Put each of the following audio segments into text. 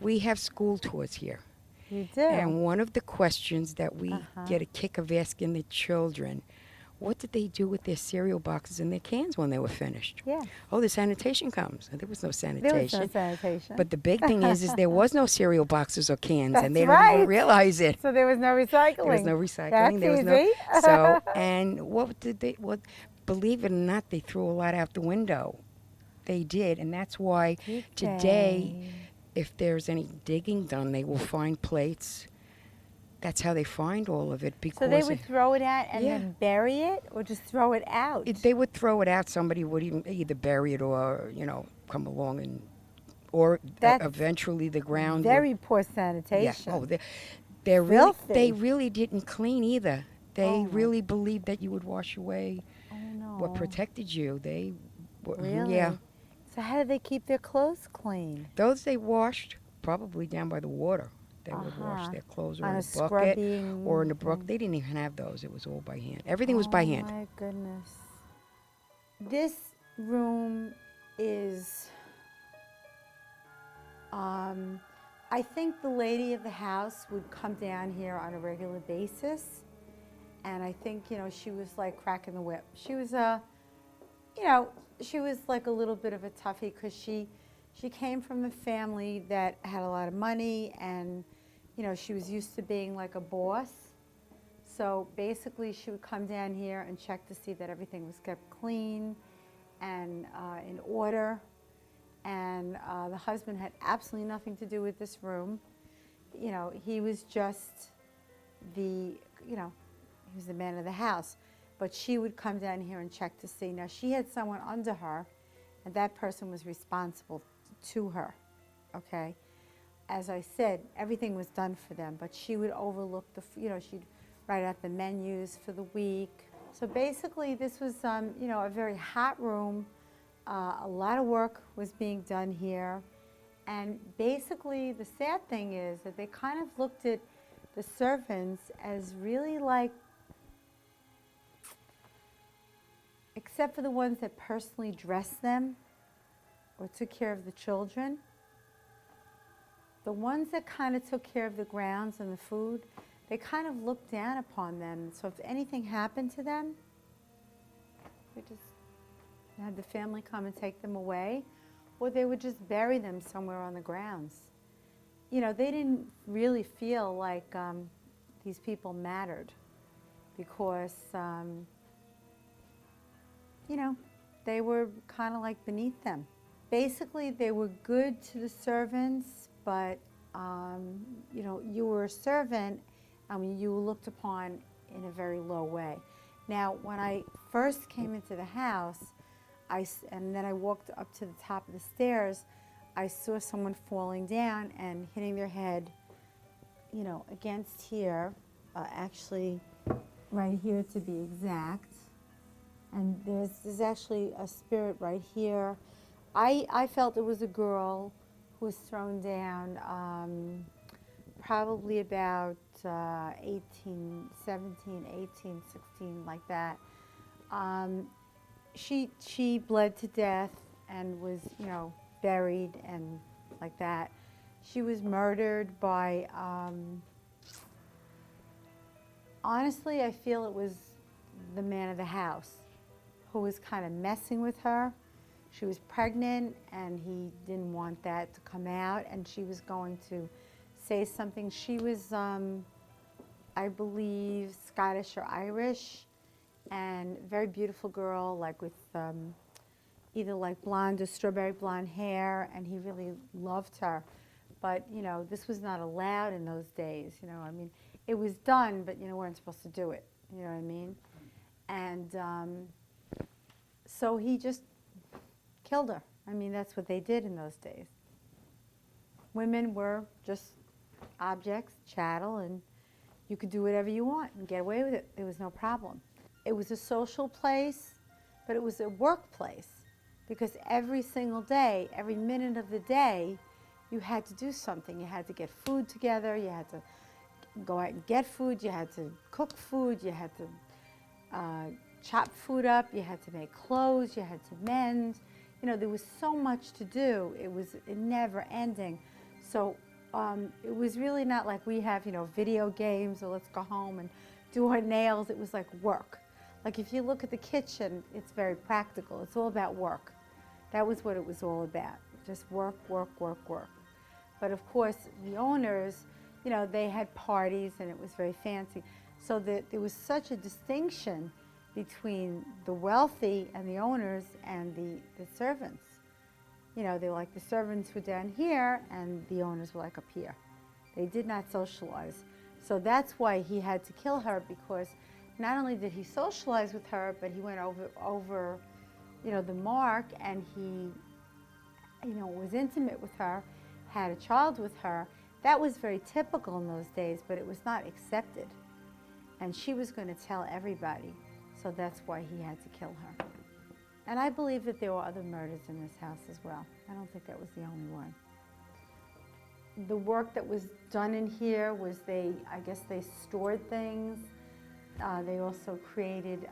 We have school tours here. You do? And one of the questions that we Uh-huh. get a kick of asking the children, what did they do with their cereal boxes and their cans when they were finished? Yeah. Oh, the sanitation comes. There was no There was no sanitation. sanitation. But the big thing is there was no cereal boxes or cans, and That's they don't even right. realize it. So there was no recycling. There was no recycling. That's There was no. easy. So, and what did they? What? Believe it or not, they threw a lot out the window. They did, and that's why Did today, they? if there's any digging done, they will find plates. That's how they find all of it because So they would throw it out and Yeah. then bury it, or just throw it out? they would throw it out. Somebody would even either bury it or come along and or That's eventually the ground. Very poor Yeah. sanitation. Oh, they Filthy. they really didn't clean either. They Oh, my- really believed that you would wash away Oh no. what protected you. They Really? Yeah. So how did they keep their clothes clean? Those they washed probably down by the water. They would wash Uh-huh. their clothes or On in a a bucket scrubbing or in a brook. thing. They didn't even have those. It was all by hand. Everything was by hand. Oh my goodness. This room is, I think the lady of the house would come down here on a regular basis. And I think, she was like cracking the whip. She was she was like a little bit of a toughie because she came from a family that had a lot of money and, she was used to being like a boss. So basically she would come down here and check to see that everything was kept clean and in order. And the husband had absolutely nothing to do with this room. He was just he was the man of the house. But she would come down here and check to see. Now, she had someone under her, and that person was responsible to her, okay? As I said, everything was done for them, but she would overlook she'd write out the menus for the week. So basically, this was, a very hot room. A lot of work was being done here. And basically, the sad thing is that they kind of looked at the servants as really like, except for the ones that personally dressed them or took care of the children, the ones that kind of took care of the grounds and the food, they kind of looked down upon them. So if anything happened to them, they just had the family come and take them away, or they would just bury them somewhere on the grounds. They didn't really feel like these people mattered because they were kind of like beneath them. Basically, they were good to the servants, but, you were a servant, you were looked upon in a very low way. Now, when I first came into the house, and then I walked up to the top of the stairs, I saw someone falling down and hitting their head, against here, actually right here to be exact. And there's actually a spirit right here. I felt it was a girl who was thrown down probably about 18, 17, 18, 16, like that. She bled to death and was, buried and like that. She was murdered by, honestly, I feel it was the man of the house who was kind of messing with her. She was pregnant and he didn't want that to come out, and she was going to say something. She was, I believe, Scottish or Irish, and very beautiful girl, like with either like blonde or strawberry blonde hair, and he really loved her. But, this was not allowed in those days, it was done, but, weren't supposed to do it, you know what I mean? And so he just killed her. That's what they did in those days. Women were just objects, chattel, and you could do whatever you want and get away with it. There was no problem. It was a social place, but it was a workplace because every single day, every minute of the day, you had to do something. You had to get food together. You had to go out and get food. You had to cook food. You had to chop food up. You had to make clothes. You had to mend. There was so much to do. It was never ending. So It was really not like we have, video games or let's go home and do our nails. It was like work. Like if you look at the kitchen, it's very practical. It's all about work. That was what it was all about. Just work, work, work, work. But of course, the owners, they had parties and it was very fancy. So that there was such a distinction between the wealthy and the owners and the servants. They were like the servants were down here and the owners were like up here. They did not socialize. So that's why he had to kill her, because not only did he socialize with her, but he went over the mark, and he, was intimate with her, had a child with her. That was very typical in those days, but it was not accepted. And she was going to tell everybody, so that's why he had to kill her. And I believe that there were other murders in this house as well. I don't think that was the only one. The work that was done in here was I guess they stored things. They also created,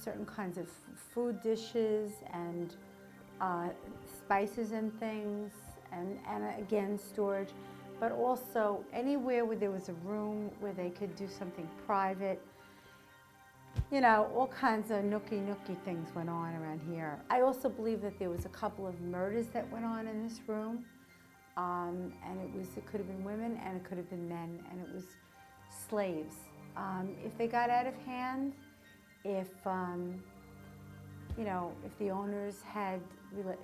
certain kinds of food dishes and spices and things, and again, storage. But also anywhere where there was a room where they could do something private. All kinds of nookie things went on around here. I also believe that there was a couple of murders that went on in this room. And it could have been women and it could have been men, and it was slaves. If they got out of hand, if the owners had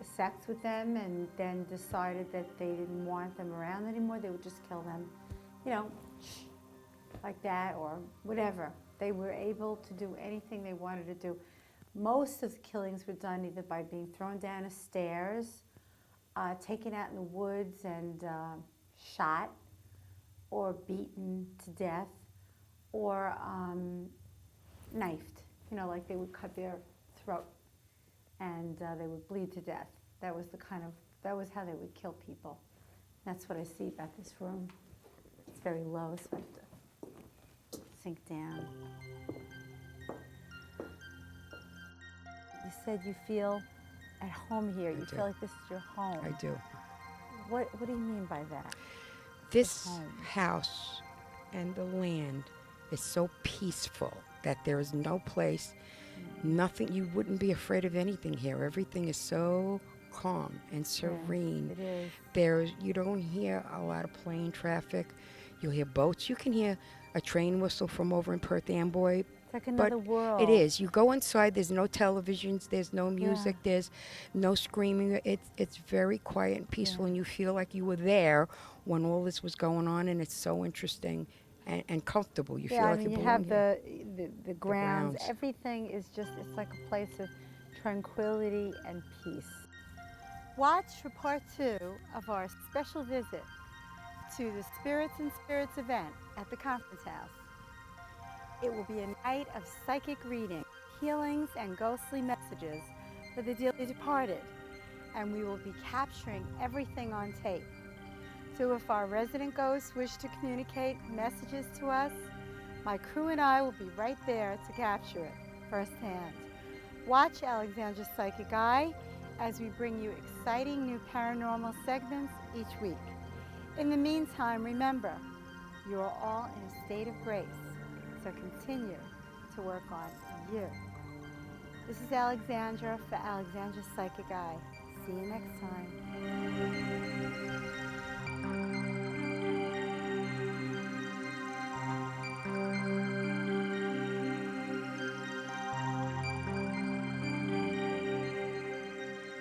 sex with them and then decided that they didn't want them around anymore, they would just kill them, like that or whatever. They were able to do anything they wanted to do. Most of the killings were done either by being thrown down the stairs, taken out in the woods and shot, or beaten to death, or knifed. Like they would cut their throat and they would bleed to death. That was how they would kill people. That's what I see about this room. It's very low, so I have to sink down. You said you feel at home here. You feel like this is your home. I do. What do you mean by that? This house and the land is so peaceful that there is no place, nothing, you wouldn't be afraid of anything here. Everything is so calm and serene. It is. You don't hear a lot of plane traffic. You'll hear boats. You can hear a train whistle from over in Perth Amboy. It's like another world. It is. You go inside, there's no televisions, there's no music, there's no screaming. It's very quiet and peaceful, and you feel like you were there when all this was going on, and it's so interesting and comfortable. You feel like you belong have here. the grounds. Everything is just, it's like a place of tranquility and peace. Watch for part 2 of our special visit to the Spirits and Spirits event at the Conference House. It will be a night of psychic reading, healings, and ghostly messages for the dearly departed, and we will be capturing everything on tape. So if our resident ghosts wish to communicate messages to us, my crew and I will be right there to capture it firsthand. Watch Alexandra's Psychic Eye as we bring you exciting new paranormal segments each week. In the meantime, remember, you are all in a state of grace, so continue to work on you. This is Alexandra for Alexandra's Psychic Eye. See you next time.